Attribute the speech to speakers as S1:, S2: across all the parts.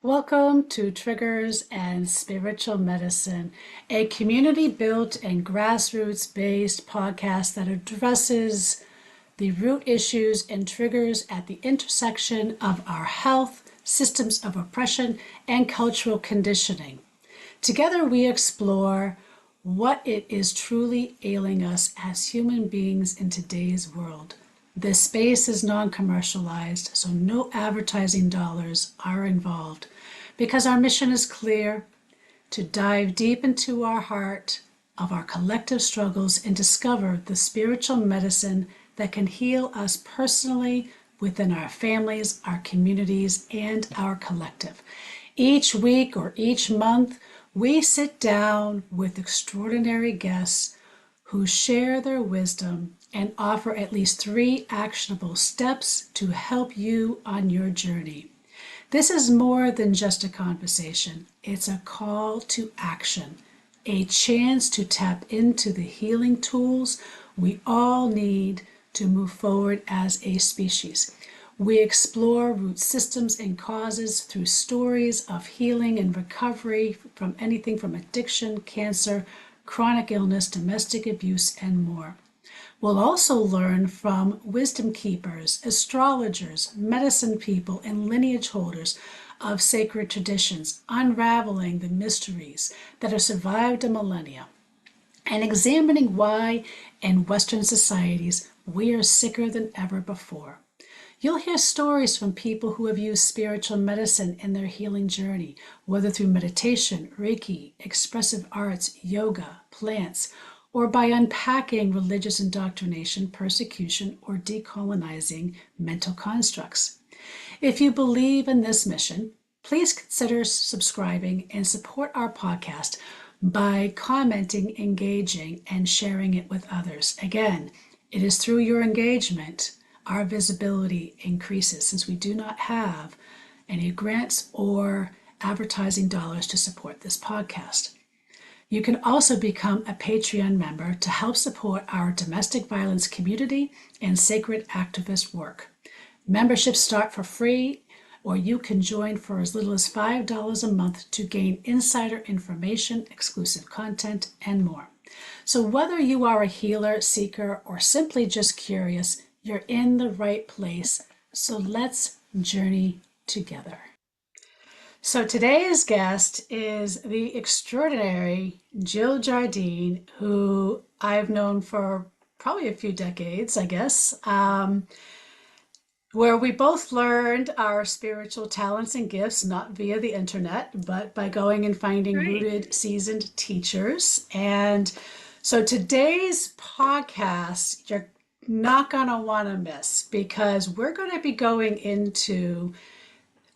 S1: Welcome to Triggers and Spiritual Medicine, a community built and grassroots based podcast that addresses the root issues and triggers at the intersection of our health, systems of oppression, and cultural conditioning. Together, we explore what it is truly ailing us as human beings in today's world. This space is non commercialized, so no advertising dollars are involved because our mission is clear to dive deep into our heart of our collective struggles and discover the spiritual medicine that can heal us personally within our families, our communities, and our collective. Each week or each month, we sit down with extraordinary guests who share their wisdom and offer at least 3 actionable steps to help you on your journey. This is more than just a conversation. It's a call to action, a chance to tap into the healing tools we all need to move forward as a species. We explore root systems and causes through stories of healing and recovery from anything from addiction, cancer, chronic illness, domestic abuse, and more. We'll also learn from wisdom keepers, astrologers, medicine people, and lineage holders of sacred traditions, unraveling the mysteries that have survived a millennia and examining why in Western societies we are sicker than ever before. You'll hear stories from people who have used spiritual medicine in their healing journey, whether through meditation, Reiki, expressive arts, yoga, plants, or by unpacking religious indoctrination, persecution, or decolonizing mental constructs. If you believe in this mission, please consider subscribing and support our podcast by commenting, engaging, and sharing it with others. Again, it is through your engagement our visibility increases since we do not have any grants or advertising dollars to support this podcast. You can also become a Patreon member to help support our domestic violence community and sacred activist work. Memberships start for free, or you can join for as little as $5 a month to gain insider information, exclusive content, and more. So whether you are a healer, seeker, or simply just curious, you're in the right place. So let's journey together. So today's guest is the extraordinary Jill Jardine, who I've known for probably a few decades, I guess, where we both learned our spiritual talents and gifts, not via the internet, but by going and finding
S2: Right.
S1: rooted, seasoned teachers. And so today's podcast, you're not going to want to miss because we're going to be going into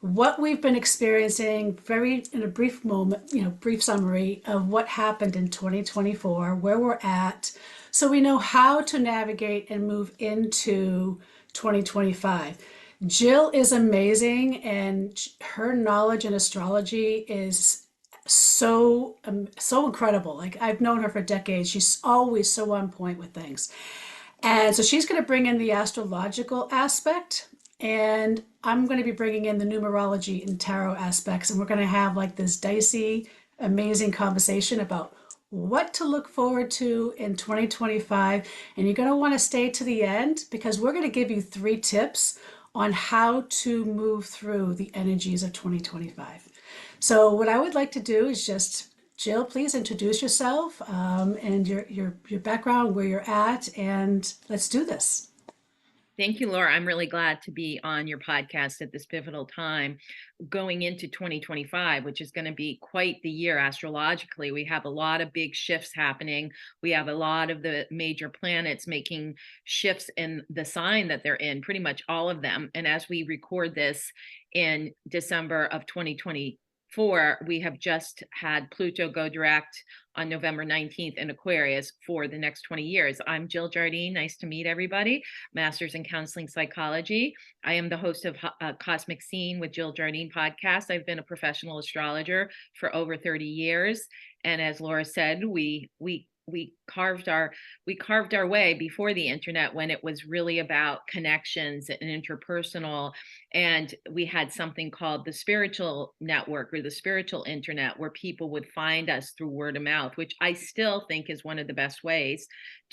S1: what we've been experiencing very in a brief moment, brief summary of what happened in 2024, where we're at, so we know how to navigate and move into 2025. Jill is amazing, and her knowledge in astrology is so incredible. Like, I've known her for decades. She's always so on point with things. And so she's going to bring in the astrological aspect, and I'm going to be bringing in the numerology and tarot aspects, and we're going to have like this dicey, amazing conversation about what to look forward to in 2025. And you're going to want to stay to the end because we're going to give you 3 tips on how to move through the energies of 2025. So what I would like to do is just, Jill, please introduce yourself, and your background, where you're at, and let's do this.
S2: Thank you, Laura. I'm really glad to be on your podcast at this pivotal time going into 2025, which is going to be quite the year astrologically. We have a lot of big shifts happening. We have a lot of the major planets making shifts in the sign that they're in, pretty much all of them. And as we record this in December of 2024, we have just had Pluto go direct on November 19th in Aquarius for the next 20 years. I'm Jill Jardine. Nice to meet everybody. Master's in Counseling Psychology. I am the host of Cosmic Scene with Jill Jardine podcast. I've been a professional astrologer for over 30 years. And as Laura said, we we carved our way before the internet, when it was really about connections and interpersonal. And we had something called the spiritual network, or the spiritual internet, where people would find us through word of mouth, which I still think is one of the best ways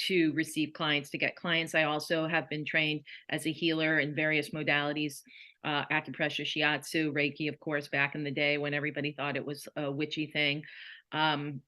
S2: to receive clients, to get clients. I also have been trained as a healer in various modalities, acupressure, shiatsu, Reiki, of course, back in the day when everybody thought it was a witchy thing. Um,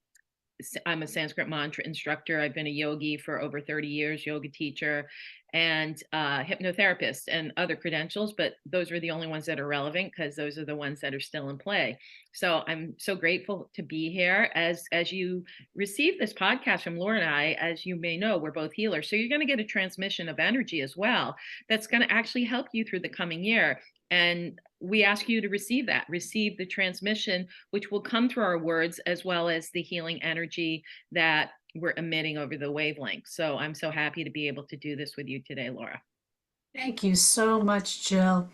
S2: I'm a Sanskrit mantra instructor. I've been a yogi for over 30 years, yoga teacher, and hypnotherapist, and other credentials, but those are the only ones that are relevant because those are the ones that are still in play. So I'm so grateful to be here. As you receive this podcast from Laura and I, as you may know, we're both healers. So you're going to get a transmission of energy as well that's going to actually help you through the coming year. And we ask you to receive that, receive the transmission, which will come through our words, as well as the healing energy that we're emitting over the wavelength. So I'm so happy to be able to do this with you today, Laura.
S1: Thank you so much, Jill.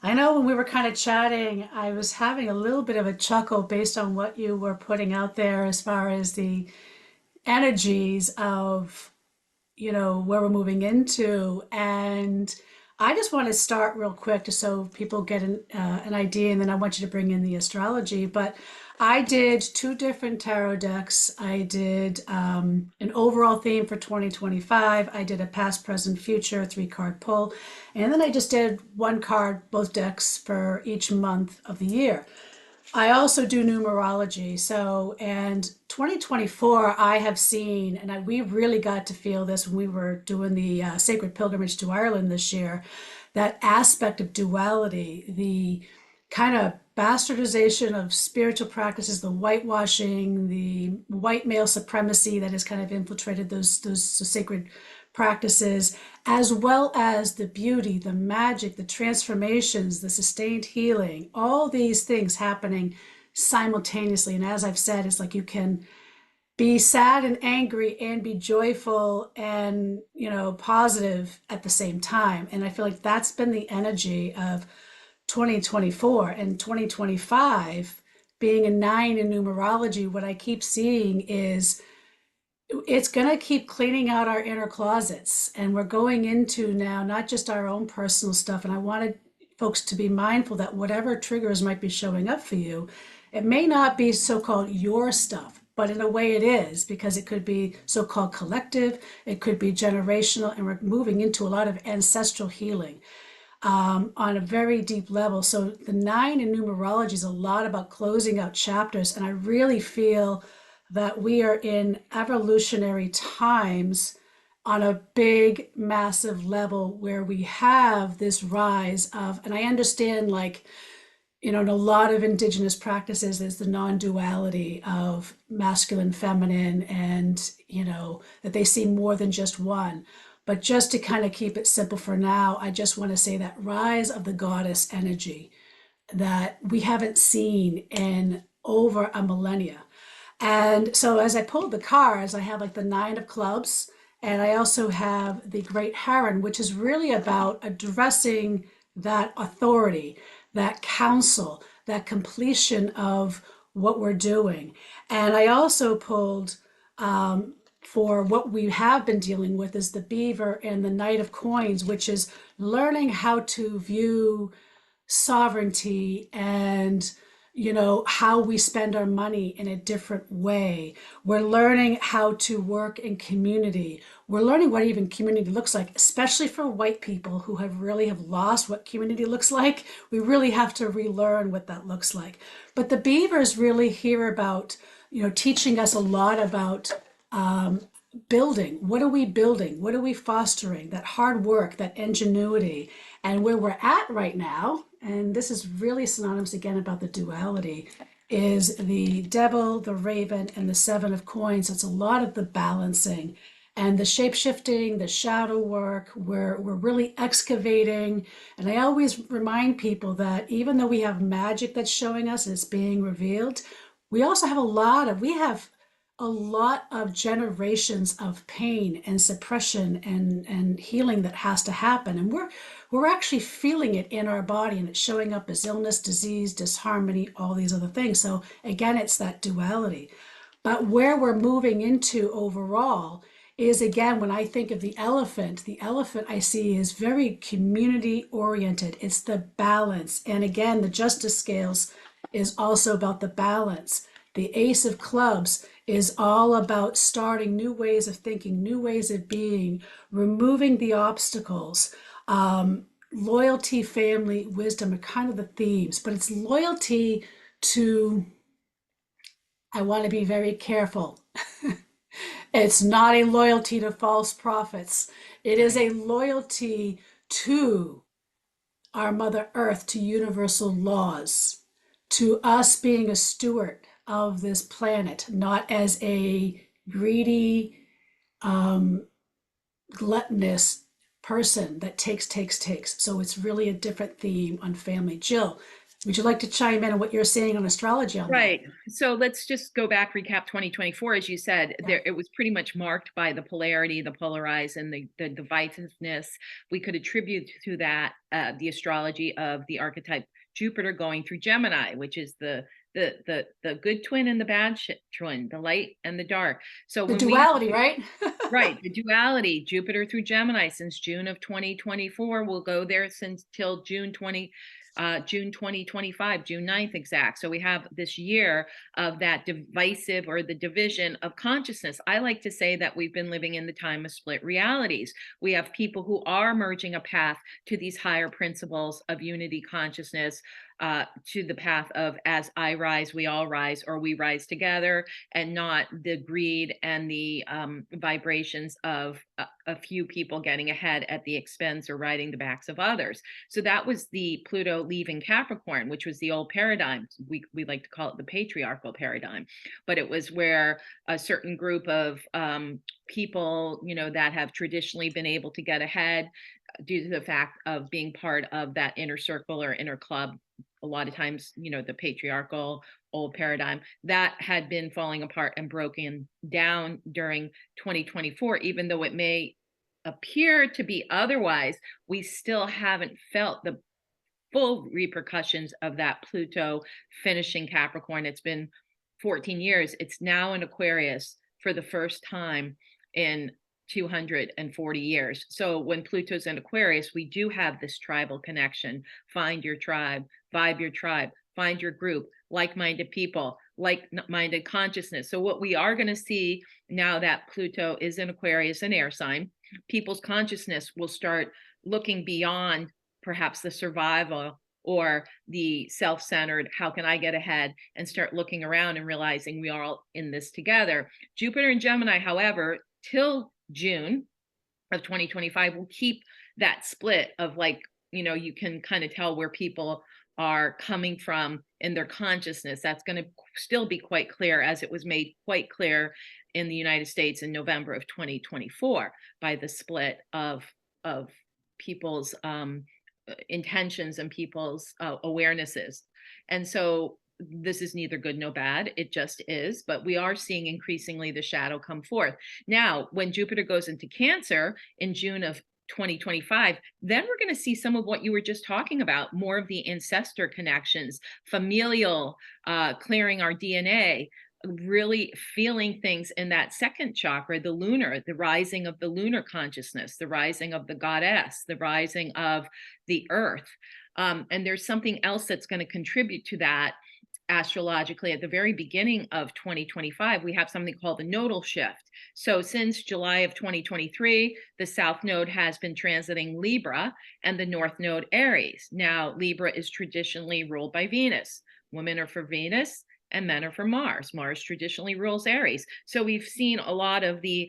S1: I know when we were kind of chatting, I was having a little bit of a chuckle based on what you were putting out there as far as the energies of, where we're moving into. And I just want to start real quick just so people get an idea, and then I want you to bring in the astrology. But I did two different tarot decks. I did an overall theme for 2025. I did a past, present, future three-card pull. And then I just did one card, both decks, for each month of the year. I also do numerology. So, and 2024, I have seen, and we really got to feel this when we were doing the sacred pilgrimage to Ireland this year, that aspect of duality, the kind of bastardization of spiritual practices, the whitewashing, the white male supremacy that has kind of infiltrated those sacred practices, as well as the beauty, the magic, the transformations, the sustained healing, all these things happening simultaneously. And as I've said, it's like you can be sad and angry and be joyful and, positive at the same time. And I feel like that's been the energy of 2024 and 2025. Being a nine in numerology, what I keep seeing is it's going to keep cleaning out our inner closets. And we're going into now not just our own personal stuff. And I wanted folks to be mindful that whatever triggers might be showing up for you, it may not be so-called your stuff, but in a way it is, because it could be so-called collective, it could be generational, and we're moving into a lot of ancestral healing on a very deep level. So the nine in numerology is a lot about closing out chapters. And I really feel that we are in evolutionary times on a big, massive level where we have this rise of, and I understand, like, in a lot of indigenous practices, there's the non-duality of masculine, feminine, and, that they see more than just one. But just to kind of keep it simple for now, I just want to say that rise of the goddess energy that we haven't seen in over a millennia. And so as I pulled the cards, I have like the nine of clubs, and I also have the great heron, which is really about addressing that authority, that counsel, that completion of what we're doing. And I also pulled for what we have been dealing with is the beaver and the knight of coins, which is learning how to view sovereignty and how we spend our money in a different way. We're learning how to work in community. We're learning what even community looks like, especially for white people who have lost what community looks like. We really have to relearn what that looks like. But the beavers really hear about, teaching us a lot about building. What are we building? What are we fostering? That hard work, that ingenuity. And where we're at right now, and this is really synonymous again about the duality, is the devil, the raven, and the seven of coins. It's a lot of the balancing and the shape shifting, the shadow work. We're really excavating. And I always remind people that even though we have magic that's showing us and it's being revealed, we also have we have a lot of generations of pain and suppression and healing that has to happen. And we're actually feeling it in our body, and it's showing up as illness, disease, disharmony, all these other things. So again, it's that duality. But where we're moving into overall is, again, when I think of the elephant I see is very community oriented. It's the balance. And again, the justice scales is also about the balance. The ace of clubs is all about starting new ways of thinking, new ways of being, removing the obstacles. Loyalty, family, wisdom are kind of the themes, but it's loyalty to, I want to be very careful. It's not a loyalty to false prophets. It is
S2: Right.
S1: a loyalty to our Mother Earth, to universal laws, to us being a steward of this planet, not as a greedy, um, gluttonous person that takes. So it's really a different theme on family. Jill, would you like to chime in on what you're seeing on astrology on that?
S2: Right. So let's just go back, recap 2024. As you said,
S1: Yeah.
S2: there it was pretty much marked by the polarity, the polarized, and the divisiveness. We could attribute to that the astrology of the archetype Jupiter going through Gemini, which is the good twin and the bad twin, the light and the dark. So
S1: The
S2: when we
S1: duality, right?
S2: right, the duality, Jupiter through Gemini since June of 2024. We'll go there since till June 2025, June 9th exact. So we have this year of that divisive or the division of consciousness. I like to say that we've been living in the time of split realities. We have people who are merging a path to these higher principles of unity consciousness, to the path of as I rise, we all rise, or we rise together, and not the greed and the vibrations of a few people getting ahead at the expense or riding the backs of others. So that was the Pluto leaving Capricorn, which was the old paradigm. We like to call it the patriarchal paradigm, but it was where a certain group of people, that have traditionally been able to get ahead due to the fact of being part of that inner circle or inner club. A lot of times, the patriarchal old paradigm that had been falling apart and broken down during 2024, even though it may appear to be otherwise, we still haven't felt the full repercussions of that Pluto finishing Capricorn. It's been 14 years. It's now in Aquarius for the first time in 240 years. So when Pluto's in Aquarius, we do have this tribal connection. Find your tribe, vibe your tribe, find your group, like-minded people, like-minded consciousness. So what we are going to see now that Pluto is in Aquarius, an air sign, people's consciousness will start looking beyond perhaps the survival or the self-centered, how can I get ahead, and start looking around and realizing we are all in this together. Jupiter and Gemini, however, till June of 2025 will keep that split of you can kind of tell where people are coming from in their consciousness. That's going to still be quite clear, as it was made quite clear in the United States in November of 2024 by the split of people's intentions and people's awarenesses. And so this is neither good nor bad. It just is. But we are seeing increasingly the shadow come forth. Now, when Jupiter goes into Cancer in June of 2025, then we're going to see some of what you were just talking about, more of the ancestor connections, familial, clearing our DNA, really feeling things in that second chakra, the lunar, the rising of the lunar consciousness, the rising of the goddess, the rising of the earth. And there's something else that's going to contribute to that astrologically. At the very beginning of 2025, we have something called the nodal shift. So since July of 2023, the South Node has been transiting Libra and the North Node Aries. Now, Libra is traditionally ruled by Venus. Women are for Venus and men are for Mars. Mars traditionally rules Aries. So we've seen a lot of the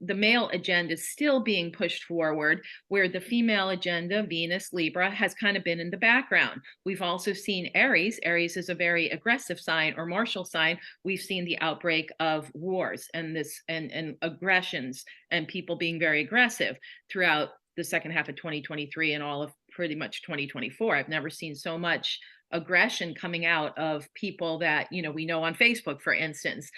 S2: male agenda still being pushed forward, where the female agenda, Venus, Libra, has kind of been in the background. We've also seen Aries. Aries is a very aggressive sign or martial sign. We've seen the outbreak of wars and aggressions and people being very aggressive throughout the second half of 2023 and all of pretty much 2024. I've never seen so much aggression coming out of people that we know on Facebook, for instance.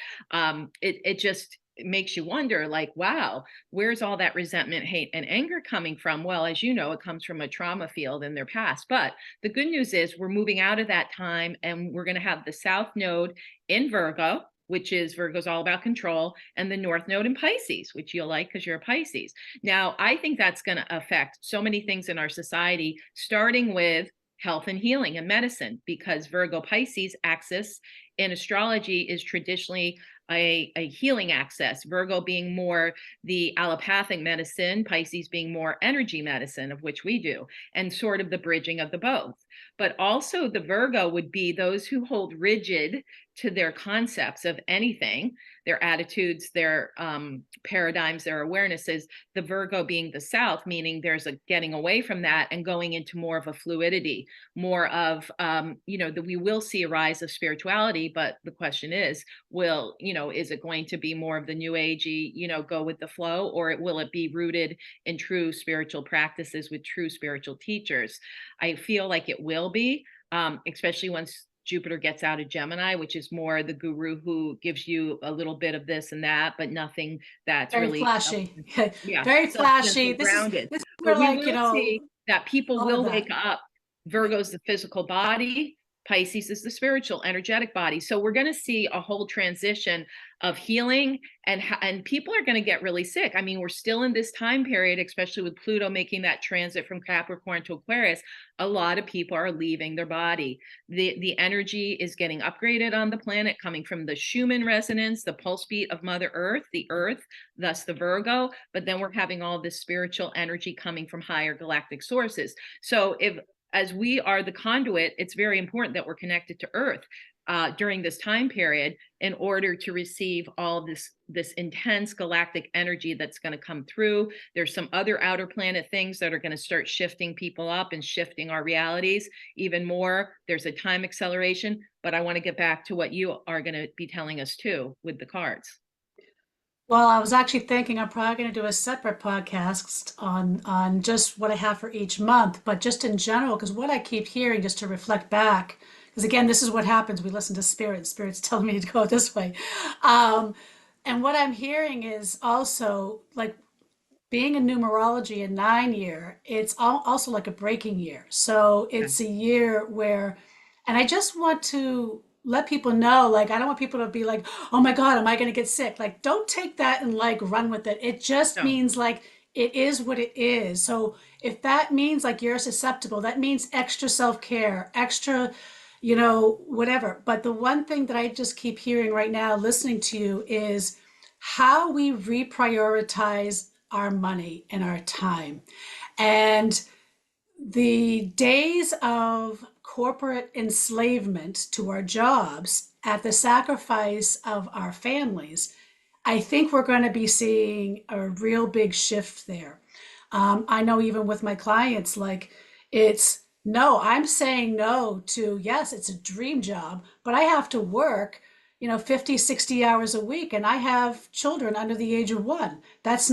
S2: It just makes you wonder, like, wow, where's all that resentment, hate, and anger coming from? Well, as you know, it comes from a trauma field in their past. But the good news is we're moving out of that time, and we're going to have the South Node in Virgo. which is Virgo's all about control, and the North Node in Pisces, which you'll like because you're a Pisces. Now, I think that's going to affect so many things in our society, starting with health and healing and medicine, because Virgo Pisces axis in astrology is traditionally a healing axis, Virgo being more the allopathic medicine, Pisces being more energy medicine, of which we do, and sort of the bridging of the both. But also the Virgo would be those who hold rigid to their concepts of anything, their attitudes, their paradigms, their awarenesses, the Virgo being the South, meaning there's a getting away from that and going into more of a fluidity, more of, that we will see a rise of spirituality, but the question is, is it going to be more of the new agey, go with the flow, or will it be rooted in true spiritual practices with true spiritual teachers? I feel like it will be, especially once Jupiter gets out of Gemini, which is more the guru who gives you a little bit of this and that, but nothing that's
S1: Very
S2: really,
S1: flashy.
S2: yeah,
S1: Very flashy.
S2: substantial,
S1: This is
S2: grounded.
S1: this is
S2: But
S1: where,
S2: we
S1: like,
S2: will see that people
S1: all of
S2: will
S1: that.
S2: wake up. Virgo's the physical body, Pisces is the spiritual, energetic body. So we're going to see a whole transition of healing, and people are going to get really sick. I mean, we're still in this time period, especially with Pluto making that transit from Capricorn to Aquarius. A lot of people are leaving their body. The energy is getting upgraded on the planet, coming from the Schumann resonance, the pulse beat of Mother Earth, the Earth, thus the Virgo. But then we're having all this spiritual energy coming from higher galactic sources. So as we are the conduit, it's very important that we're connected to Earth during this time period in order to receive all this intense galactic energy that's going to come through. There's some other outer planet things that are going to start shifting people up and shifting our realities even more. There's a time acceleration, but I want to get back to what you are going to be telling us too with the cards.
S1: Well, I was actually thinking I'm probably going to do a separate podcast on just what I have for each month, but just in general, because what I keep hearing, just to reflect back, because again, this is what happens. We listen to spirit. Spirit's telling me to go this way. Um, and what I'm hearing is also like being in numerology, a 9 year, it's also like a breaking year. So
S2: Yeah.
S1: it's a year where, and I just want to let people know, like, I don't want people to be like, oh my God, am I going to get sick? Like, don't take that and like run with it. It just
S2: So
S1: means like it is what it is. So if that means like you're susceptible, that means extra self care, extra, whatever. But the one thing that I just keep hearing right now, listening to you, is how we reprioritize our money and our time. And the days of corporate enslavement to our jobs at the sacrifice of our families, I think we're going to be seeing a real big shift there. I know even with my clients, like it's no, I'm saying no to, yes, it's a dream job, but I have to work, 50, 60 hours a week, and I have children under the age of one. That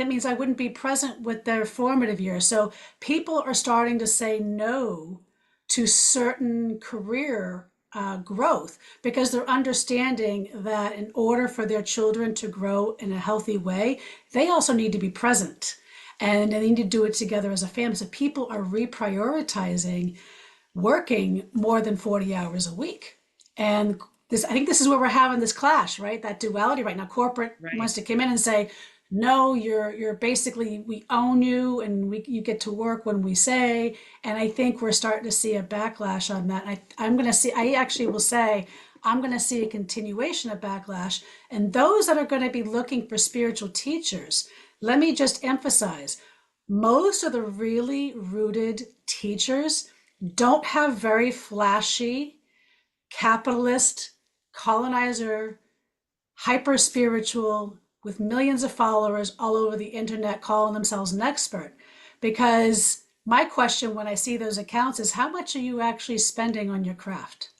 S1: means I wouldn't be present with their formative years. So people are starting to say no to certain career growth because they're understanding that in order for their children to grow in a healthy way, they also need to be present and they need to do it together as a family. So people are reprioritizing working more than 40 hours a week. And I think this is where we're having this clash, right? That duality right now. Corporate
S2: right.
S1: wants to come in and say, no, you're basically, we own you and you get to work when we say. And I think we're starting to see a backlash on that. I actually will say, I'm going to see a continuation of backlash. And those that are going to be looking for spiritual teachers, let me just emphasize, most of the really rooted teachers don't have very flashy, capitalist, colonizer, hyper spiritual, with millions of followers all over the internet calling themselves an expert. Because my question when I see those accounts is how much are you actually spending on your craft?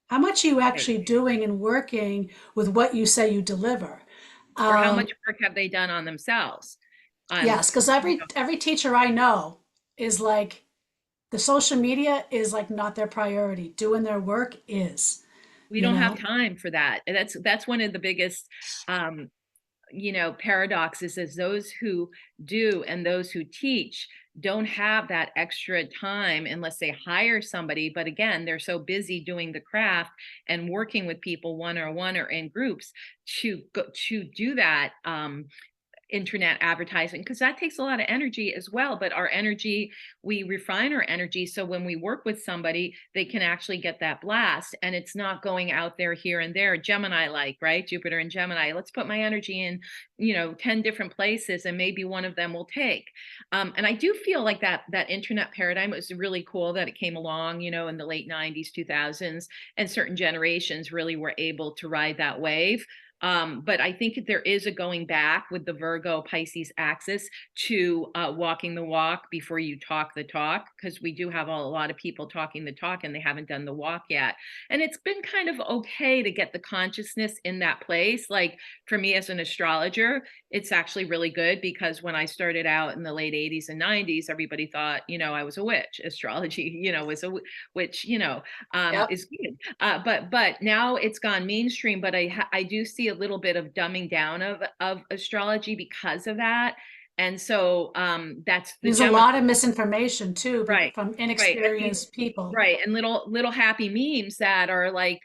S1: How much are you
S2: Right.
S1: actually doing and working with what you say you deliver?
S2: Or how much work have they done on themselves?
S1: Yes, because
S2: You
S1: every teacher I know is like the social media is like not their priority. Doing their work is,
S2: we
S1: you
S2: don't have
S1: know.
S2: time for that. And that's one of the biggest paradoxes, is those who do and those who teach don't have that extra time unless they hire somebody. But again, they're so busy doing the craft and working with people one-on-one or in groups to do that internet advertising, because that takes a lot of energy as well. But our energy, we refine our energy, so when we work with somebody, they can actually get that blast, and it's not going out there here and there, Gemini, like, right? Jupiter and Gemini, let's put my energy in 10 different places and maybe one of them will take. And I do feel like that internet paradigm was really cool that it came along in the late 90s, 2000s, and certain generations really were able to ride that wave. But I think there is a going back with the Virgo Pisces axis to walking the walk before you talk the talk, because we do have a lot of people talking the talk and they haven't done the walk yet. And it's been kind of okay to get the consciousness in that place. Like for me as an astrologer, it's actually really good, because when I started out in the late 80s and 90s, everybody thought, I was a witch. Astrology, was a witch,
S1: Yep.
S2: is good. But now it's gone mainstream. But I do see a little bit of dumbing down of astrology because of that. And so that's the
S1: There's a
S2: Gemini.
S1: lot of misinformation too
S2: Right,
S1: from
S2: right. And these,
S1: inexperienced people.
S2: right, and little happy memes that are like,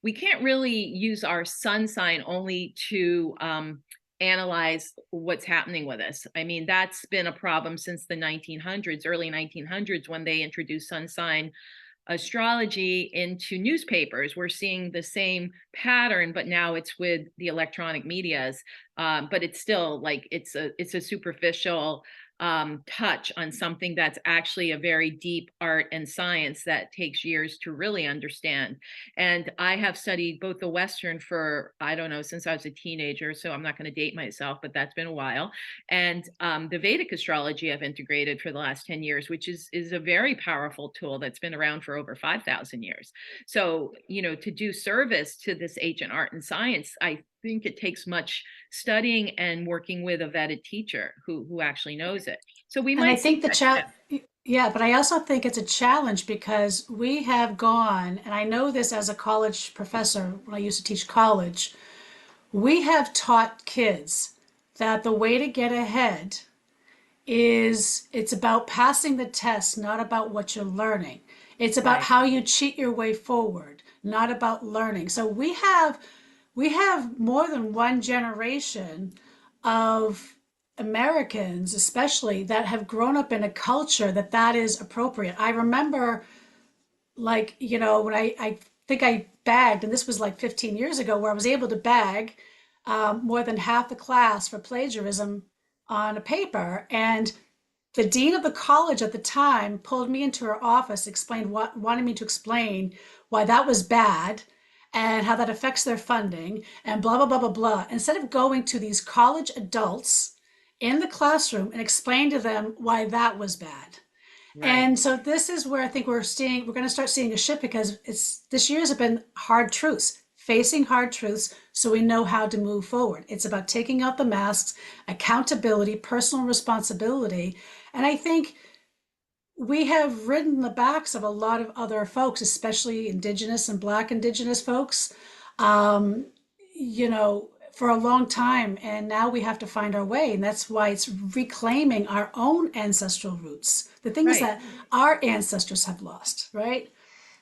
S2: we can't really use our sun sign only to analyze what's happening with us. I mean, that's been a problem since the 1900s, early 1900s, when they introduced sun sign astrology into newspapers. We're seeing the same pattern, but now it's with the electronic medias. But it's still like it's a superficial touch on something that's actually a very deep art and science that takes years to really understand. And I have studied both the Western for, I don't know, since I was a teenager, so I'm not going to date myself, but that's been a while. And the Vedic astrology I've integrated for the last 10 years, which is a very powerful tool that's been around for over 5,000 years. So, to do service to this ancient art and science, I think it takes much studying and working with a vetted teacher who actually knows it. So we
S1: And I
S2: might see
S1: think the
S2: that
S1: chat,
S2: shift.
S1: yeah, but I also think it's a challenge because we have gone, and I know this as a college professor when I used to teach college, we have taught kids that the way to get ahead is it's about passing the test, not about what you're learning. It's about
S2: Right.
S1: how you cheat your way forward, not about learning. So we have more than one generation of Americans, especially that have grown up in a culture that is appropriate. I remember, like, when I think I bagged, and this was like 15 years ago, where I was able to bag more than half the class for plagiarism on a paper. And the dean of the college at the time pulled me into her office, explained what, wanted me to explain why that was bad and how that affects their funding and blah, blah, blah, blah, blah. Instead of going to these college adults in the classroom and explain to them why that was bad.
S2: Right.
S1: And so this is where I think we're going to start seeing a shift, because this year's have been hard truths, facing hard truths so we know how to move forward. It's about taking out the masks, accountability, personal responsibility. And I think we have ridden the backs of a lot of other folks, especially Indigenous and Black Indigenous folks, um, for a long time. And now we have to find our way. And that's why it's reclaiming our own ancestral roots, the things
S2: Right.
S1: that our ancestors have lost, right?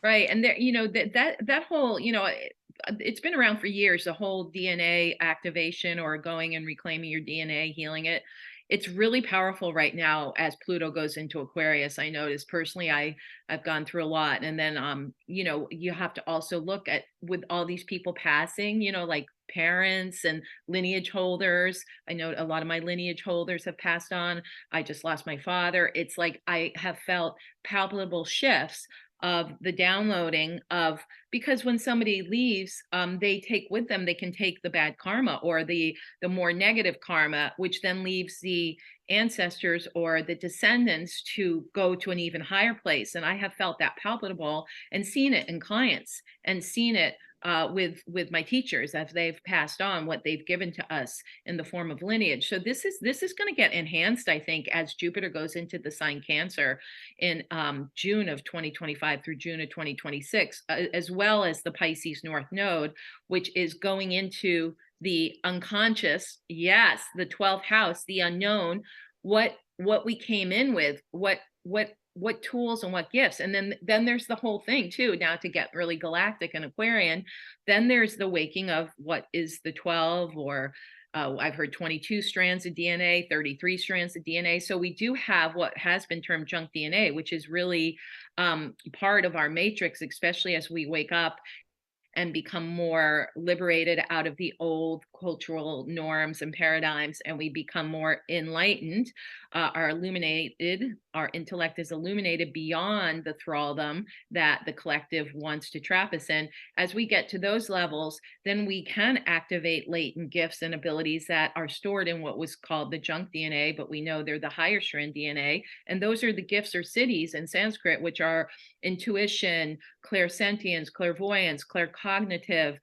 S2: Right. And there, that whole, it's been around for years, the whole DNA activation or going and reclaiming your DNA, healing it. It's really powerful right now as Pluto goes into Aquarius. I noticed personally, I've gone through a lot. And then you have to also look at, with all these people passing, like parents and lineage holders. I know a lot of my lineage holders have passed on. I just lost my father. It's like I have felt palpable shifts of the downloading of, because when somebody leaves, they take with them, they can take the bad karma or the more negative karma, which then leaves the ancestors or the descendants to go to an even higher place. And I have felt that palpable and seen it in clients and seen it with my teachers as they've passed on what they've given to us in the form of lineage. So this is going to get enhanced, I think, as Jupiter goes into the sign Cancer in June of 2025 through June of 2026, as well as the Pisces North Node, which is going into the unconscious, yes, the 12th house, the unknown. What what we came in with, what tools and what gifts. And then there's the whole thing too, now to get really galactic and Aquarian, then there's the waking of what is the 12, or I've heard 22 strands of DNA, 33 strands of DNA. So we do have what has been termed junk DNA, which is really part of our matrix, especially as we wake up and become more liberated out of the old cultural norms and paradigms, and we become more enlightened, are illuminated, our intellect is illuminated beyond the thraldom that the collective wants to trap us in. As we get to those levels, then we can activate latent gifts and abilities that are stored in what was called the junk DNA, but we know they're the higher strand DNA. And those are the gifts or siddhis in Sanskrit, which are intuition, clairsentience, clairvoyance, claircognitive,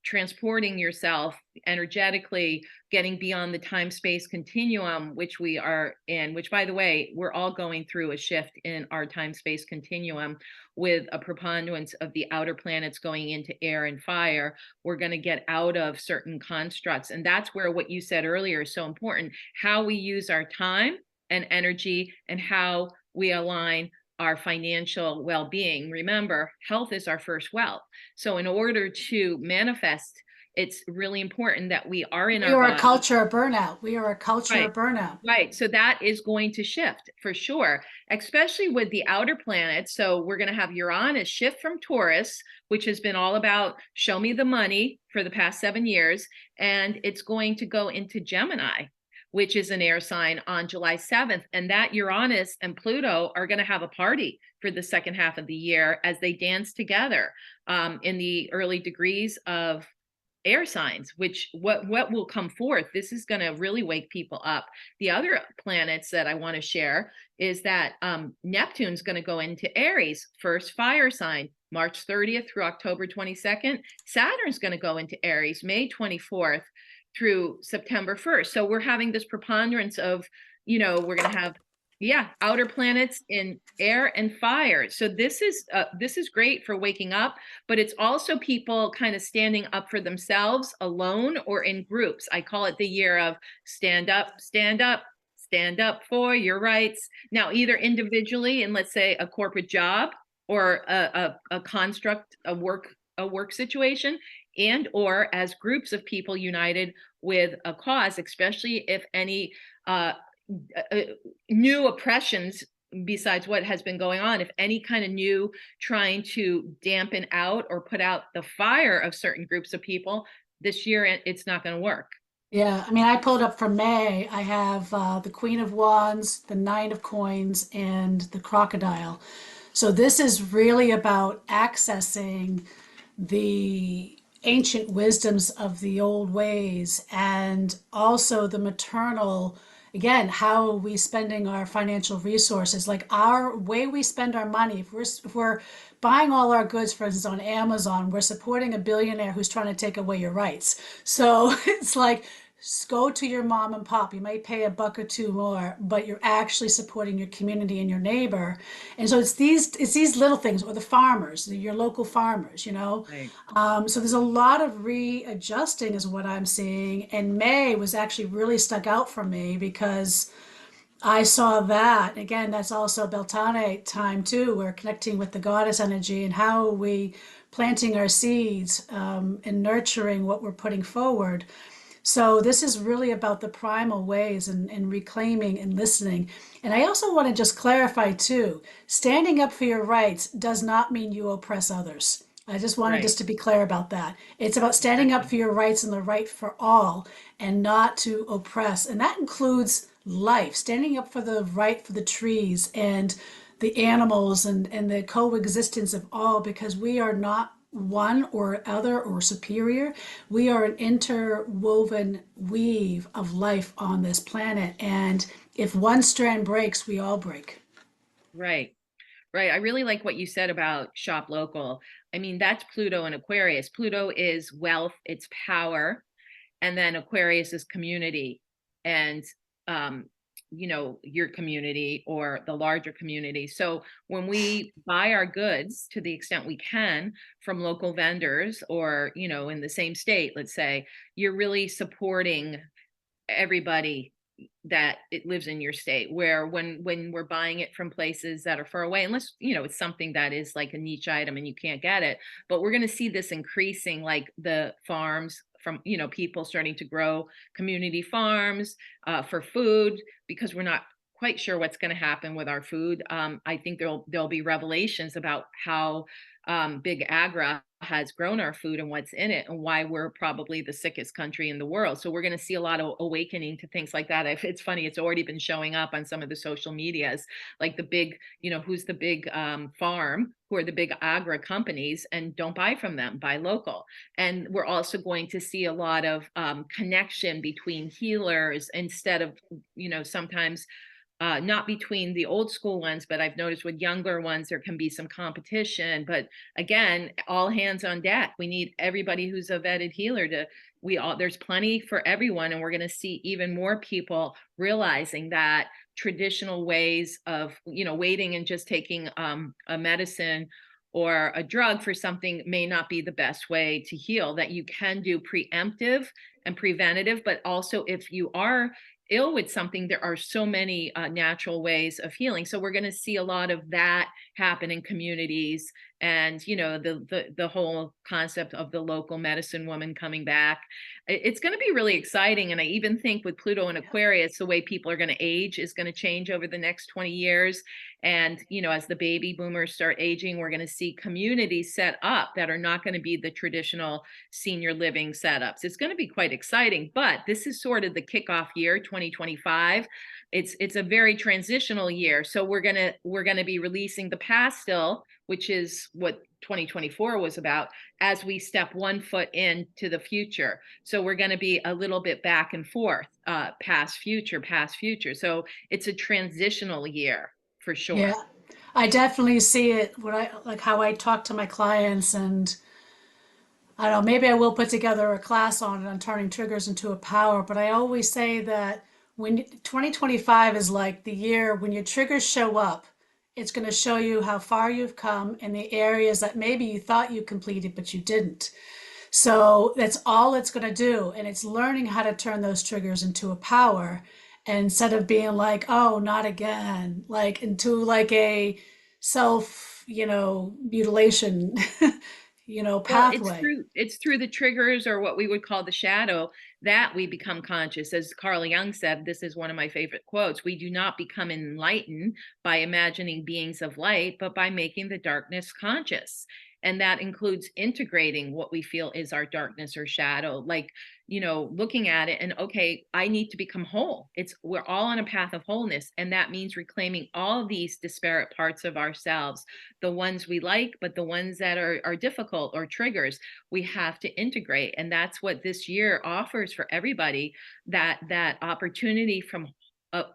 S2: transporting yourself energetically, getting beyond the time-space continuum, which we are in, which, by the way, we're all going through a shift in our time-space continuum with a preponderance of the outer planets going into air and fire. We're going to get out of certain constructs. And that's where what you said earlier is so important, how we use our time and energy and how we align our financial well-being. Remember, health is our first wealth. So in order to manifest, it's really important that we are in
S1: We
S2: our
S1: are a
S2: body.
S1: culture of burnout. We are a culture
S2: Right.
S1: of burnout.
S2: Right. So that is going to shift for sure, especially with the outer planets. So we're going to have Uranus shift from Taurus, which has been all about show me the money for the past 7 years. And it's going to go into Gemini, which is an air sign, on July 7th. And that Uranus and Pluto are going to have a party for the second half of the year as they dance together in the early degrees of air signs, which what will come forth, this is going to really wake people up. The other planets that I want to share is that Neptune's going to go into Aries, first fire sign, March 30th through October 22nd. Saturn's going to go into Aries, May 24th through September 1st. So we're having this preponderance of, we're going to have outer planets in air and fire. So this is great for waking up, but it's also people kind of standing up for themselves alone or in groups. I call it the year of stand up, stand up, stand up for your rights. Now, either individually in, let's say, a corporate job or a construct, a work situation, and or as groups of people united with a cause, especially if any new oppressions besides what has been going on, if any kind of new trying to dampen out or put out the fire of certain groups of people this year, it's not going to work.
S1: Yeah, I mean, I pulled up for May. I have the Queen of Wands, the Nine of Coins, and the Crocodile. So this is really about accessing the ancient wisdoms of the old ways and also the maternal, again, how are we spending our financial resources, like our way we spend our money. If we're buying all our goods, for instance, on Amazon, we're supporting a billionaire who's trying to take away your rights. So it's like, go to your mom and pop. You might pay a buck or two more, but you're actually supporting your community and your neighbor. And so it's these little things, or the farmers, your local farmers.
S2: Right.
S1: So there's a lot of readjusting, is what I'm seeing. And May was actually really stuck out for me because I saw that. Again, that's also Beltane time too. We're connecting with the goddess energy, and how are we planting our seeds and nurturing what we're putting forward. So this is really about the primal ways and reclaiming and listening. And I also want to just clarify too, standing up for your rights does not mean you oppress others. I just wanted
S2: Right.
S1: just to be clear about that. It's about standing up
S2: Exactly.
S1: for your rights and the right for all, and not to oppress. And that includes life, standing up for the right for the trees and the animals and the coexistence of all, because we are not one or other or superior. We are an interwoven weave of life on this planet. And if one strand breaks, we all break.
S2: Right. Right. I really like what you said about shop local. I mean, that's Pluto and Aquarius. Pluto is wealth, it's power, and then Aquarius is community, and um your community or the larger community. So when we buy our goods, to the extent we can, from local vendors, or in the same state, let's say, you're really supporting everybody that it lives in your state, where when we're buying it from places that are far away, unless it's something that is like a niche item and you can't get it. But we're going to see this increasing, like the farms from people starting to grow community farms for food, because we're not quite sure what's going to happen with our food. I think there'll be revelations about how big agra has grown our food and what's in it, and why we're probably the sickest country in the world. So we're going to see a lot of awakening to things like that. It's funny, it's already been showing up on some of the social medias, like the big, who's the big farm, who are the big agra companies, and don't buy from them, buy local. And we're also going to see a lot of connection between healers, instead of sometimes not between the old school ones, but I've noticed with younger ones, there can be some competition. But again, all hands on deck. We need everybody who's a vetted healer there's plenty for everyone. And we're going to see even more people realizing that traditional ways of, waiting and just taking a medicine or a drug for something may not be the best way to heal, that you can do preemptive and preventative. But also, if you are ill with something, there are so many natural ways of healing. So we're going to see a lot of that happen in communities. And the whole concept of the local medicine woman coming back, it's going to be really exciting. And I even think with Pluto and Aquarius, the way people are going to age is going to change over the next 20 years. And as the baby boomers start aging, we're going to see communities set up that are not going to be the traditional senior living setups. It's going to be quite exciting. But this is sort of the kickoff year, 2025. It's a very transitional year. So we're gonna be releasing the past still, which is what 2024 was about, as we step one foot into the future. So we're going to be a little bit back and forth, past, future, past, future. So it's a transitional year for
S1: Yeah,
S2: sure.
S1: I definitely see it when I like how I talk to my clients, and I don't know, maybe I will put together a class on it, on turning triggers into a power, but I always say that when 2025 is like the year when your triggers show up, it's going to show you how far you've come in the areas that maybe you thought you completed, but you didn't. So that's all it's going to do. And it's learning how to turn those triggers into a power, instead of being like, oh, not again, like into like a self, mutilation,
S2: Well, it's
S1: pathway.
S2: through the triggers, or what we would call the shadow, that we become conscious. As Carl Jung said, this is one of my favorite quotes: we do not become enlightened by imagining beings of light, but by making the darkness conscious. And that includes integrating what we feel is our darkness or shadow, like, looking at it and, okay, I need to become whole. We're all on a path of wholeness. And that means reclaiming all of these disparate parts of ourselves, the ones we like, but the ones that are difficult or triggers, we have to integrate. And that's what this year offers for everybody, that opportunity from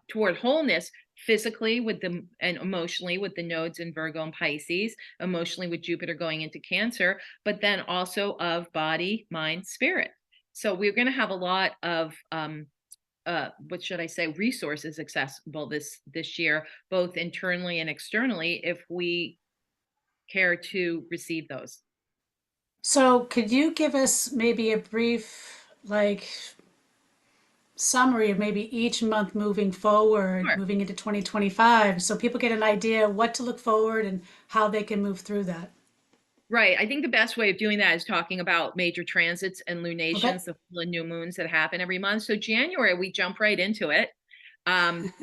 S2: toward wholeness, physically with the and emotionally with the nodes in Virgo and Pisces, emotionally with Jupiter going into Cancer, but then also of body, mind, spirit. So we're going to have a lot of what should I say, resources accessible this year, both internally and externally, if we care to receive those.
S1: So could you give us maybe a brief, like, summary of maybe each month moving forward,
S2: Sure.
S1: moving into 2025, so people get an idea what to look forward and how they can move through that?
S2: Right. I think the best way of doing that is talking about major transits and
S1: Okay.
S2: lunations, the full and new moons that happen every month. So January, we jump right into it.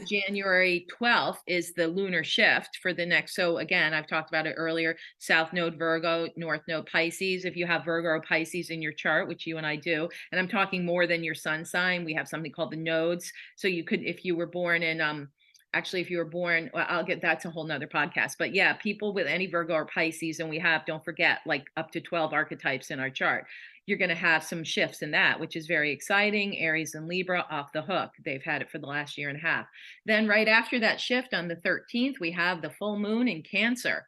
S2: January 12th is the lunar shift for the next. So again, I've talked about it earlier: South Node Virgo, North Node Pisces. If you have Virgo or Pisces in your chart, which you and I do, and I'm talking more than your sun sign, we have something called the nodes. So you could, if you were born in actually, if you were born, well, I'll get, that's a whole nother podcast. But yeah, people with any Virgo or Pisces, and we have, don't forget, like up to 12 archetypes in our chart. You're going to have some shifts in that, which is very exciting. Aries and Libra off the hook. They've had it for the last year and a half. Then right after that shift on the 13th, we have the full moon in Cancer.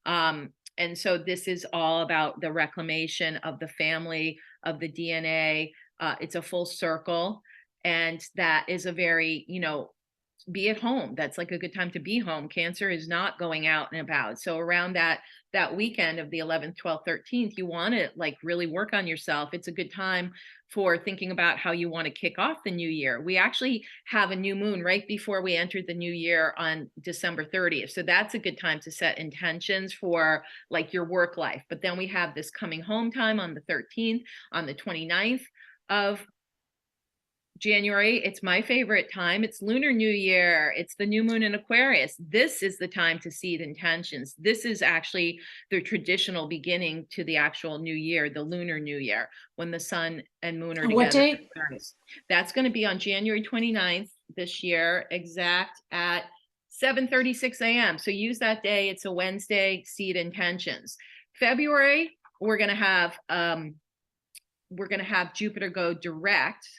S2: And so this is all about the reclamation of the family, of the DNA. It's a full circle. And that is a very, be at home. That's like a good time to be home. Cancer is not going out and about. So around that weekend of the 11th, 12th, 13th, you want to like really work on yourself. It's a good time for thinking about how you want to kick off the new year. We actually have a new moon right before we entered the new year on December 30th. So that's a good time to set intentions for like your work life. But then we have this coming home time on the 13th, on the 29th of January. It's my favorite time. It's Lunar New Year. It's the new moon in Aquarius. This is the time to seed intentions. This is actually the traditional beginning to the actual new year, the Lunar New Year, when the sun and moon are
S1: And what
S2: together.
S1: date?
S2: That's going to be on January 29th this year, exact at 7:36 a.m. So use that day. It's a Wednesday, seed intentions. February, we're going to have Jupiter go direct.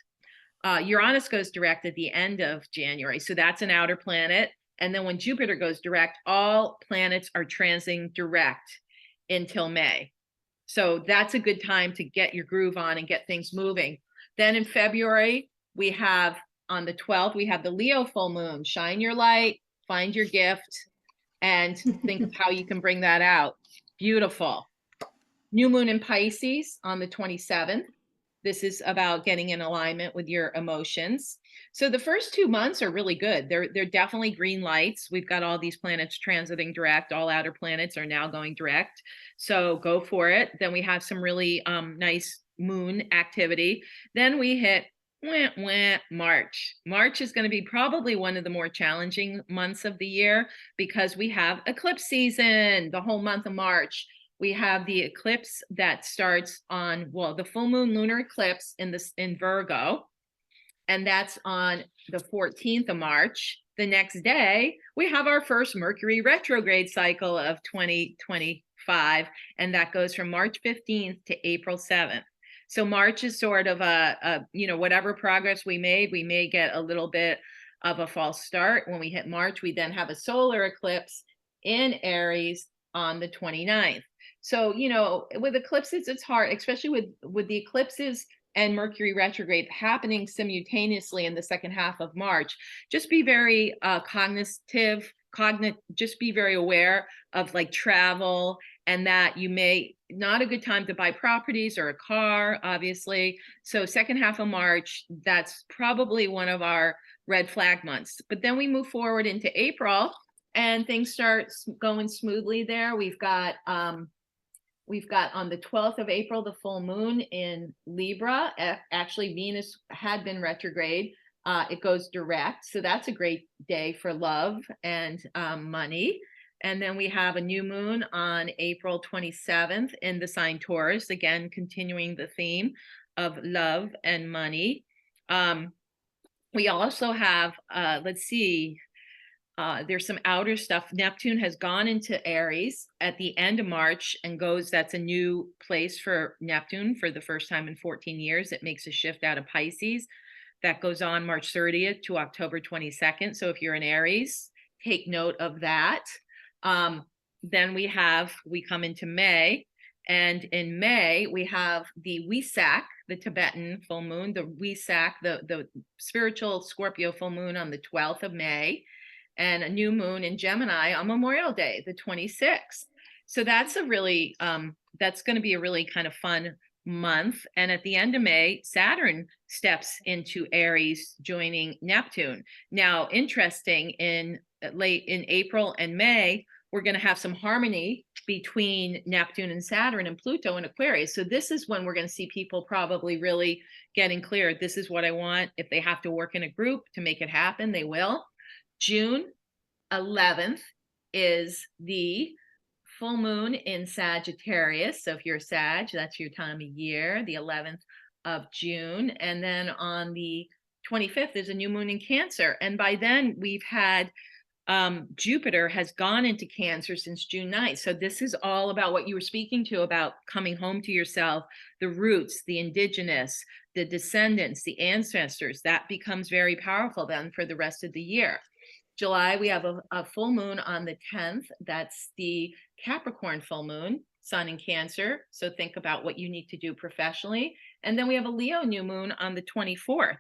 S2: Uranus goes direct at the end of January. So that's an outer planet. And then when Jupiter goes direct, all planets are transiting direct until May. So that's a good time to get your groove on and get things moving. Then in February, we have on the 12th, we have the Leo full moon. Shine your light, find your gift, and think of how you can bring that out. Beautiful. New moon in Pisces on the 27th. This is about getting in alignment with your emotions. So the first 2 months are really good. They're definitely green lights. We've got all these planets transiting direct. All outer planets are now going direct. So go for it. Then we have some really nice moon activity. Then we hit March. March is going to be probably one of the more challenging months of the year because we have eclipse season the whole month of March. We have the eclipse that starts on, well, the full moon lunar eclipse in Virgo, and that's on the 14th of March. The next day, we have our first Mercury retrograde cycle of 2025, and that goes from March 15th to April 7th. So March is sort of whatever progress we may get a little bit of a false start. When we hit March, we then have a solar eclipse in Aries on the 29th. So, with eclipses, it's hard, especially with the eclipses and Mercury retrograde happening simultaneously in the second half of March. Just be very just be very aware of like travel, and that you may not a good time to buy properties or a car, obviously. So second half of March, that's probably one of our red flag months. But then we move forward into April and things start going smoothly there. We've got on the 12th of April, the full moon in Libra. Actually, Venus had been retrograde. It goes direct. So that's a great day for love and money. And then we have a new moon on April 27th in the sign Taurus, again, continuing the theme of love and money. We also have, there's some outer stuff. Neptune has gone into Aries at the end of March and that's a new place for Neptune for the first time in 14 years. It makes a shift out of Pisces. That goes on March 30th to October 22nd. So if you're in Aries, take note of that. Then we come into May. And in May, we have the Wesak, the Tibetan full moon, the Wesak, the spiritual Scorpio full moon on the 12th of May. And a new moon in Gemini on Memorial Day, the 26th. So that's that's going to be a really kind of fun month. And at the end of May, Saturn steps into Aries, joining Neptune. Now, interesting, in April and May, we're going to have some harmony between Neptune and Saturn and Pluto in Aquarius. So this is when we're going to see people probably really getting clear. This is what I want. If they have to work in a group to make it happen, they will. June 11th is the full moon in Sagittarius. So if you're Sag, that's your time of year, the 11th of June. And then on the 25th is a new moon in Cancer. And by then we've had Jupiter has gone into Cancer since June 9th. So this is all about what you were speaking to about coming home to yourself, the roots, the indigenous, the descendants, the ancestors. That becomes very powerful then for the rest of the year. July, we have a full moon on the 10th. That's the Capricorn full moon, sun in Cancer. So think about what you need to do professionally. And then we have a Leo new moon on the 24th.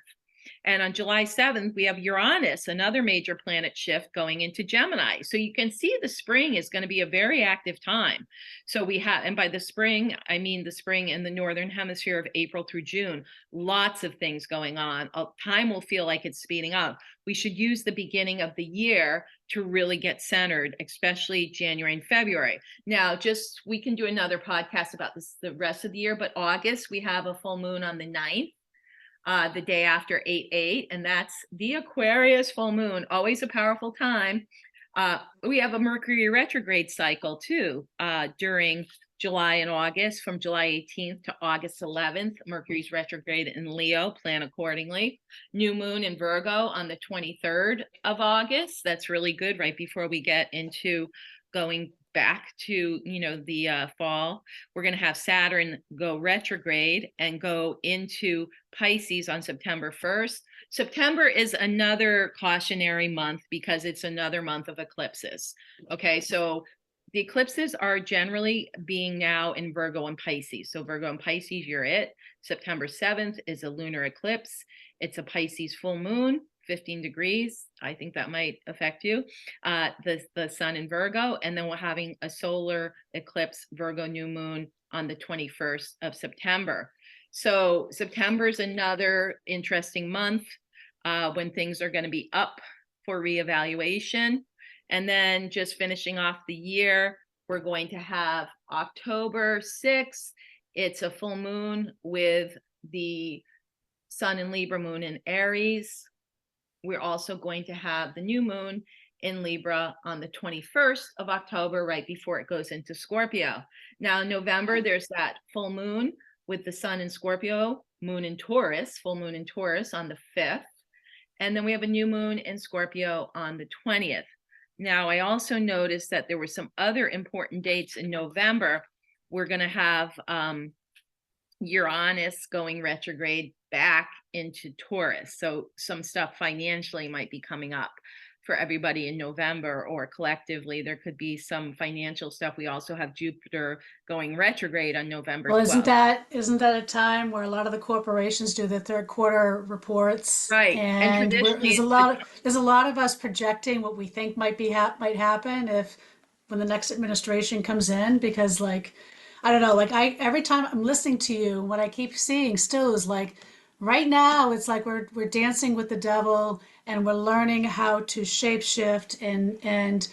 S2: And on July 7th, we have Uranus, another major planet shift going into Gemini. So you can see the spring is going to be a very active time. So we have, and by the spring, I mean the spring in the Northern Hemisphere of April through June, lots of things going on. Time will feel like it's speeding up. We should use the beginning of the year to really get centered, especially January and February. Now, just we can do another podcast about this the rest of the year, but August, we have a full moon on the 9th, the day after 8/8, and that's the Aquarius full moon, always a powerful time. We have a Mercury retrograde cycle too during July and August, from July 18th to August 11th. Mercury's retrograde in Leo, plan accordingly. New moon in Virgo on the 23rd of August. That's really good right before we get into going back to the fall. We're going to have Saturn go retrograde and go into Pisces on September 1st. September is another cautionary month because it's another month of eclipses. Okay, so the eclipses are generally being now in Virgo and Pisces. So Virgo and Pisces, you're it. September 7th is a lunar eclipse. It's a Pisces full moon, 15 degrees. I think that might affect you. The sun in Virgo, and then we're having a solar eclipse, Virgo new moon on the 21st of September. So September is another interesting month when things are going to be up for reevaluation. And then just finishing off the year, we're going to have October 6th. It's a full moon with the sun in Libra, moon in Aries. We're also going to have the new moon in Libra on the 21st of October, right before it goes into Scorpio. Now, in November, there's that full moon with the sun in Scorpio, moon in Taurus, full moon in Taurus on the 5th. And then we have a new moon in Scorpio on the 20th. Now, I also noticed that there were some other important dates in November. We're going to have Uranus going retrograde back into Taurus. So some stuff financially might be coming up for everybody in November, or collectively there could be some financial stuff. We also have Jupiter going retrograde on November
S1: Well,
S2: 12th.
S1: isn't that a time where a lot of the corporations do their third quarter reports,
S2: Right. And
S1: and
S2: traditionally
S1: there's a lot of us projecting what we think might happen if when the next administration comes in, because like I don't know, like I every time I'm listening to you, what I keep seeing still is like right now it's like we're dancing with the devil, and we're learning how to shapeshift and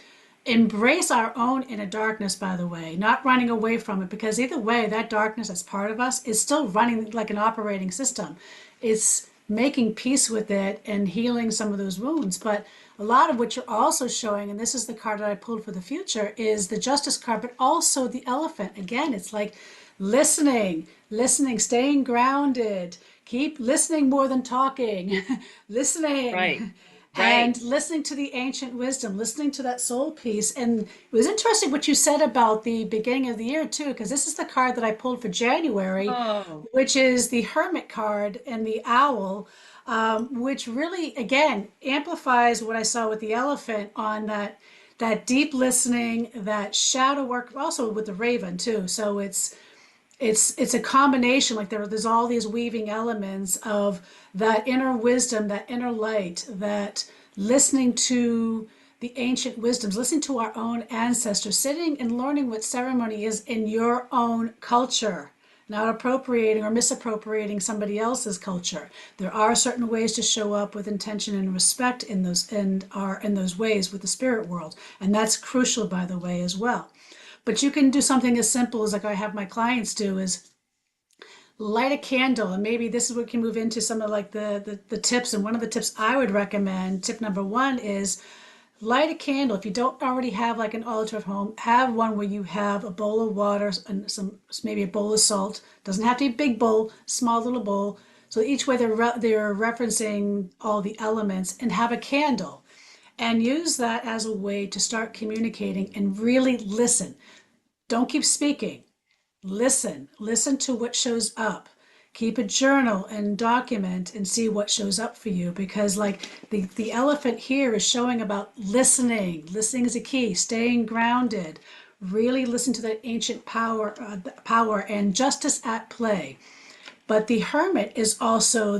S1: embrace our own inner darkness, by the way, not running away from it, because either way, that darkness that's part of us is still running like an operating system. It's making peace with it and healing some of those wounds. But a lot of what you're also showing, and this is the card that I pulled for the future, is the Justice card, but also the Elephant. Again, it's like listening, staying grounded, keep listening more than talking,
S2: right.
S1: listening.
S2: Right.
S1: And listening to the ancient wisdom, listening to that soul piece. And it was interesting what you said about the beginning of the year, too, because this is the card that I pulled for January,
S2: Oh,
S1: which is the Hermit card and the Owl, which really, again, amplifies what I saw with the Elephant on that deep listening, that shadow work, also with the Raven, too. So it's a combination, like there's all these weaving elements of that inner wisdom, that inner light, that listening to the ancient wisdoms, listening to our own ancestors, sitting and learning what ceremony is in your own culture, not appropriating or misappropriating somebody else's culture. There are certain ways to show up with intention and respect in those ways with the spirit world, and that's crucial, by the way, as well. But you can do something as simple as, like I have my clients do, is light a candle. And maybe this is what we can move into some of like the tips. And one of the tips I would recommend, tip number one, is light a candle. If you don't already have like an altar at home, have one where you have a bowl of water and maybe a bowl of salt. Doesn't have to be a big bowl, small little bowl. So each way they're referencing all the elements, and have a candle, and use that as a way to start communicating and really listen. Don't keep speaking. Listen to what shows up. Keep a journal and document and see what shows up for you, because like the Elephant here is showing about listening. Listening is a key. Staying grounded. Really listen to that ancient power and justice at play. But the Hermit is also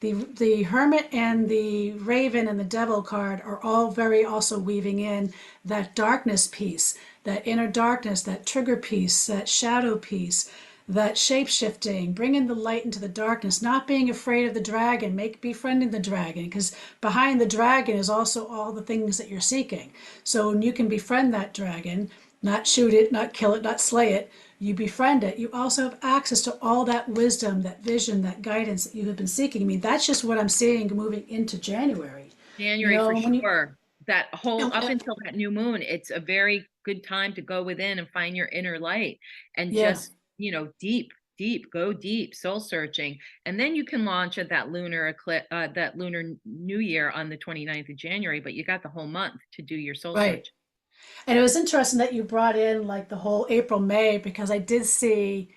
S1: the Hermit and the Raven and the Devil card are all very also weaving in that darkness piece, that inner darkness, that trigger piece, that shadow piece, that shape shifting, bringing the light into the darkness, not being afraid of the dragon, make befriending the dragon, because behind the dragon is also all the things that you're seeking. So when you can befriend that dragon, not shoot it, not kill it, not slay it, you befriend it, you also have access to all that wisdom, that vision, that guidance that you have been seeking. I mean, that's just what I'm seeing moving into January. You
S2: January for
S1: know, when you,
S2: sure. That whole up
S1: and,
S2: until that new moon, it's a very good time to go within and find your inner light and
S1: yeah,
S2: just, deep, deep, go deep, soul searching. And then you can launch at that lunar eclipse, that lunar new year on the 29th of January, but you got the whole month to do your soul
S1: right.
S2: search.
S1: And it was interesting that you brought in like the whole April, May, because I did see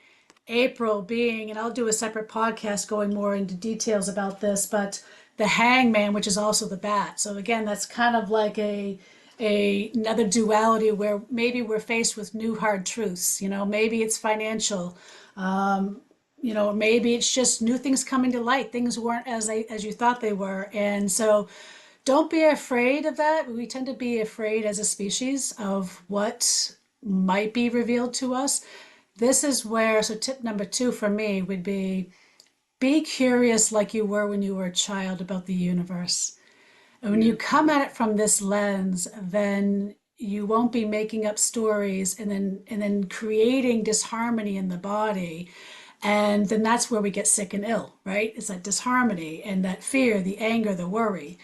S1: April being, and I'll do a separate podcast going more into details about this, but the hangman, which is also the bat. So again, that's kind of like a another duality where maybe we're faced with new hard truths. You know, maybe it's financial. You know, maybe it's just new things coming to light. Things weren't as you thought they were, and so don't be afraid of that. We tend to be afraid as a species of what might be revealed to us. This is where, so tip number two for me would be curious like you were when you were a child about the universe. And when you
S2: Beautiful.
S1: come at it from this lens, then you won't be making up stories and then creating disharmony in the body. And then that's where we get sick and ill, right? It's that disharmony and that fear, the anger, the worry.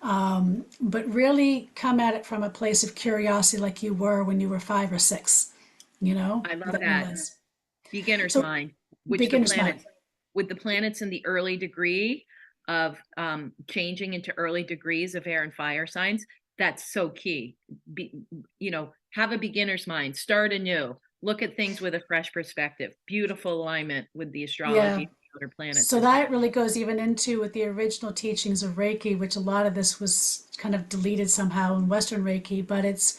S1: But really come at it from a place of curiosity like you were when you were 5 or 6,
S2: I
S1: with
S2: love
S1: that new
S2: that.
S1: lens.
S2: Beginner's
S1: So
S2: mind, which the
S1: beginner's mind.
S2: planets, with the planets in the early degree of changing into early degrees of air and fire signs, that's so key. Be, have a beginner's mind, start anew, look at things with a fresh perspective. Beautiful alignment with the
S1: Yeah.
S2: astrology of other planets
S1: So
S2: this year.
S1: that really goes even into with the original teachings of Reiki, which a lot of this was kind of deleted somehow in Western Reiki, but it's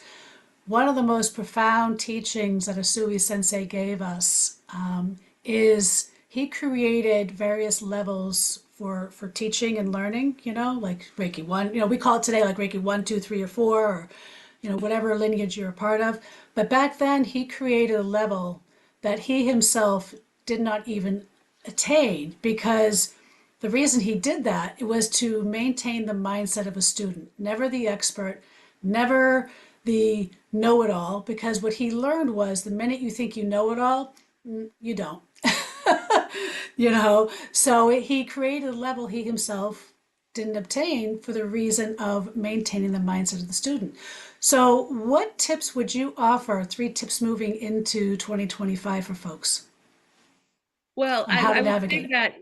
S1: one of the most profound teachings that Asui Sensei gave us is he created various levels for teaching and learning. Like Reiki one. We call it today like Reiki 1, 2, 3, or 4, or whatever lineage you're a part of. But back then, he created a level that he himself did not even attain because the reason he did that it was to maintain the mindset of a student, never the expert, never the know-it-all, because what he learned was the minute you think you know it all, you don't. So he created a level he himself didn't obtain for the reason of maintaining the mindset of the student. So what tips would you offer, 3 tips moving into 2025 for folks
S2: Well,
S1: on
S2: I,
S1: how to
S2: I would
S1: navigate
S2: say
S1: it?
S2: that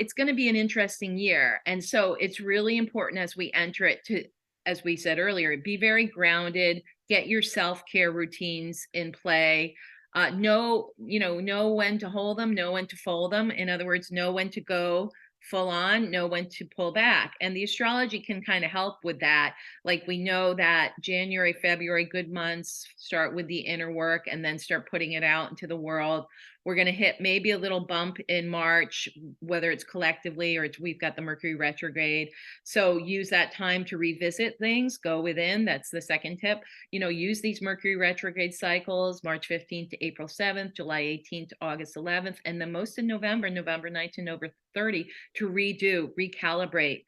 S2: it's going to be an interesting year. And so it's really important as we enter it to, as we said earlier, be very grounded, get your self-care routines in play. Know when to hold them, know when to fold them. In other words, know when to go full on, know when to pull back. And the astrology can kind of help with that. Like we know that January, February, good months, start with the inner work and then start putting it out into the world. We're going to hit maybe a little bump in March, whether it's collectively or we've got the Mercury retrograde. So use that time to revisit things, go within. That's the second tip. Use these Mercury retrograde cycles, March 15th to April 7th, July 18th to August 11th, and then most in November, November 9th to November 30 to redo, recalibrate.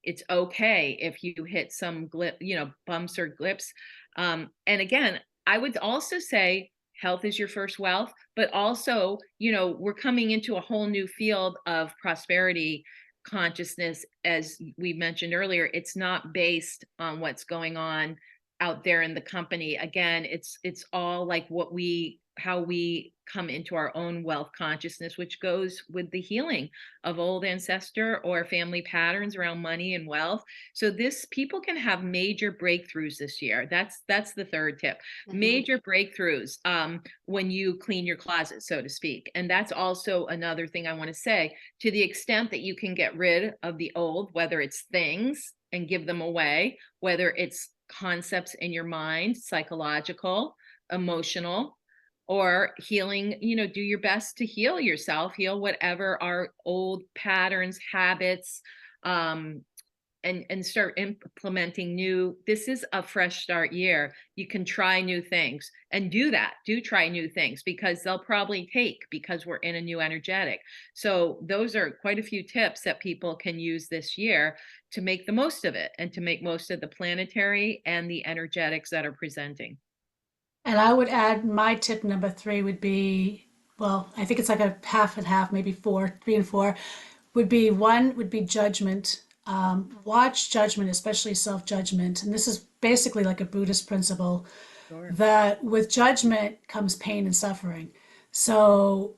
S2: It's okay if you hit some bumps or blips. And again, I would also say health is your first wealth, but also, we're coming into a whole new field of prosperity consciousness. As we mentioned earlier, it's not based on what's going on out there in the company. Again, it's all like how we come into our own wealth consciousness, which goes with the healing of old ancestor or family patterns around money and wealth. So people can have major breakthroughs this year. That's the third tip.
S1: Mm-hmm.
S2: Major breakthroughs when you clean your closet, so to speak. And that's also another thing I want to say, to the extent that you can get rid of the old, whether it's things and give them away, whether it's concepts in your mind, psychological, emotional, or healing, do your best to heal yourself, heal whatever are old patterns, habits, um, and start implementing new. This is a fresh start year. You can try new things and do try new things, because they'll probably take, because we're in a new energetic. So those are quite a few tips that people can use this year to make the most of it, and to make most of the planetary and the energetics that are presenting.
S1: And I would add my tip number three would be, well, I think it's like a half and half, maybe four, three and four, would be one would be judgment. Watch judgment, especially self judgment. And this is basically like a Buddhist principle
S2: Sure.
S1: that with judgment comes pain and suffering. So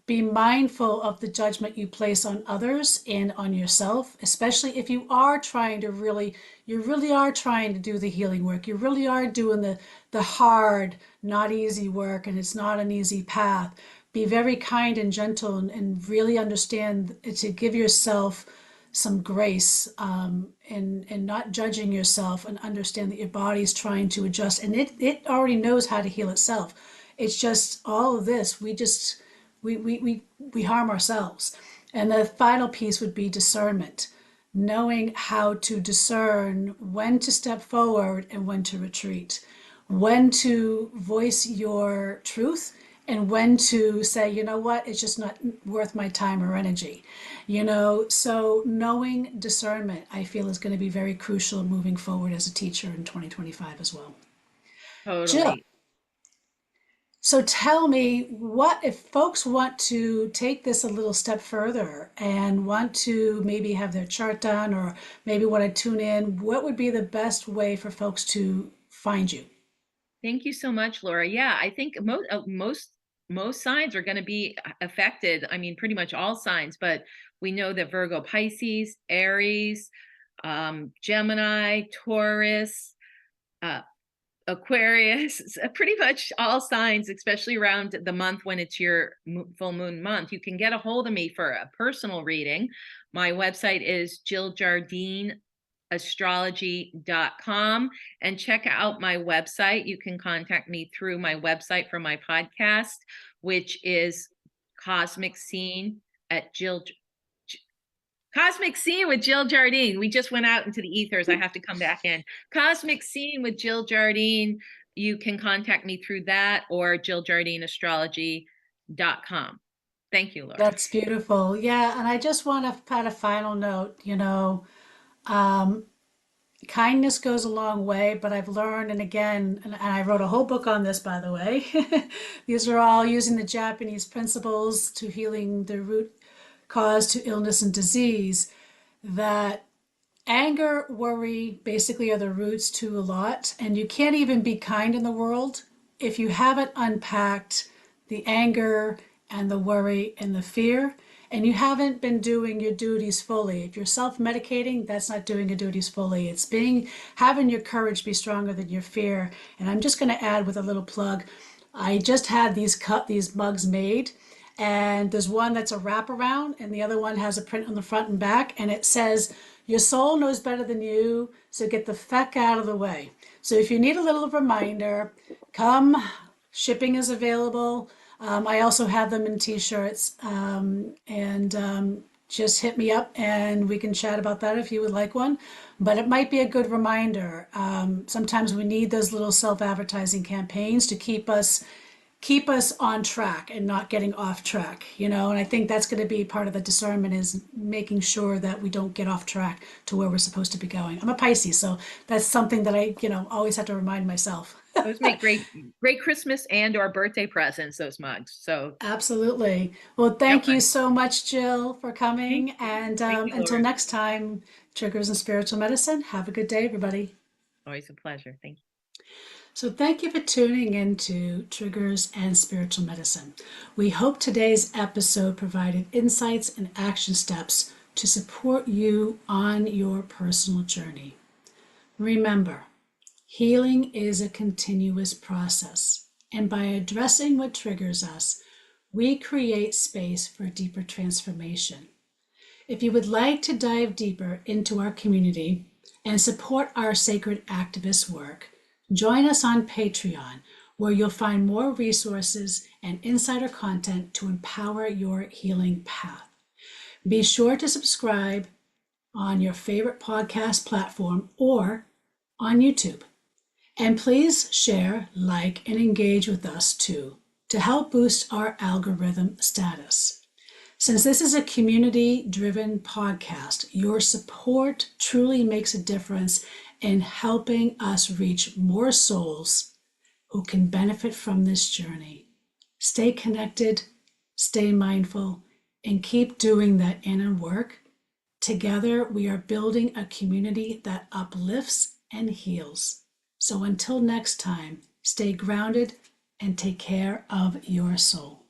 S1: be mindful of the judgment you place on others and on yourself, especially if you are trying to really, you really are trying to do the healing work. You really are doing the hard, not easy work, and it's not an easy path. Be very kind and gentle, and really understand to give yourself some grace, and not judging yourself, and understand that your body's trying to adjust, and it already knows how to heal itself. It's just all of this, we harm ourselves. And the final piece would be discernment, knowing how to discern when to step forward and when to retreat, when to voice your truth, and when to say, you know what, it's just not worth my time or energy. So knowing discernment, I feel, is going to be very crucial moving forward as a teacher in 2025 as well. Jill,
S2: Totally.
S1: so tell me, what if folks want to take this a little step further and want to maybe have their chart done, or maybe want to tune in, what would be the best way for folks to find you?
S2: Thank you so much, Laura. Yeah, I think most signs are going to be affected. I mean, pretty much all signs, but we know that Virgo, Pisces, Aries, Gemini, Taurus, uh, Aquarius, pretty much all signs, especially around the month when it's your full moon month. You can get a hold of me for a personal reading. My website is Jill Jardine astrology.com, and check out my website. You can contact me through my website for my podcast, which is Cosmic Scene at Jill Cosmic Scene with Jill Jardine. We just went out into the ethers. I have to come back in. Cosmic Scene with Jill Jardine. You can contact me through that, or jilljardineastrology.com. Thank you, Laura.
S1: That's beautiful. Yeah, and I just want to add a final note. Um, kindness goes a long way, but I've learned, and again, and I wrote a whole book on this, by the way. These are all using the Japanese principles to healing the root cause to illness and disease, that anger, worry basically are the roots to a lot. And you can't even be kind in the world if you haven't unpacked the anger and the worry and the fear, and you haven't been doing your duties fully. If you're self-medicating, that's not doing your duties fully. It's being having your courage be stronger than your fear. And I'm just going to add with a little plug. I just had these mugs made, and there's one that's a wraparound, and the other one has a print on the front and back, and it says, "Your soul knows better than you, so get the feck out of the way." So if you need a little reminder, come. Shipping is available. I also have them in t-shirts, and just hit me up and we can chat about that if you would like one. But it might be a good reminder. Sometimes we need those little self-advertising campaigns to keep us on track and not getting off track, and I think that's going to be part of the discernment, is making sure that we don't get off track to where we're supposed to be going. I'm a Pisces, so that's something that I always have to remind myself.
S2: Those make great Christmas and or birthday presents, those mugs. So,
S1: Absolutely. Well,
S2: yep.
S1: thank you so much, Jill, for
S2: Thank
S1: coming,
S2: you.
S1: and
S2: Thank you,
S1: until
S2: Laura.
S1: next time, Triggers and Spiritual Medicine, have a good day, everybody.
S2: Always a pleasure. Thank you.
S1: So, thank you for tuning into Triggers and Spiritual Medicine. We hope today's episode provided insights and action steps to support you on your personal journey. Remember, healing is a continuous process, and by addressing what triggers us, we create space for deeper transformation. If you would like to dive deeper into our community and support our sacred activist work, join us on Patreon, where you'll find more resources and insider content to empower your healing path. Be sure to subscribe on your favorite podcast platform or on YouTube. And please share, like, and engage with us too to help boost our algorithm status. Since this is a community-driven podcast, your support truly makes a difference in helping us reach more souls who can benefit from this journey. Stay connected, stay mindful, and keep doing that inner work. Together, we are building a community that uplifts and heals. So until next time, stay grounded and take care of your soul.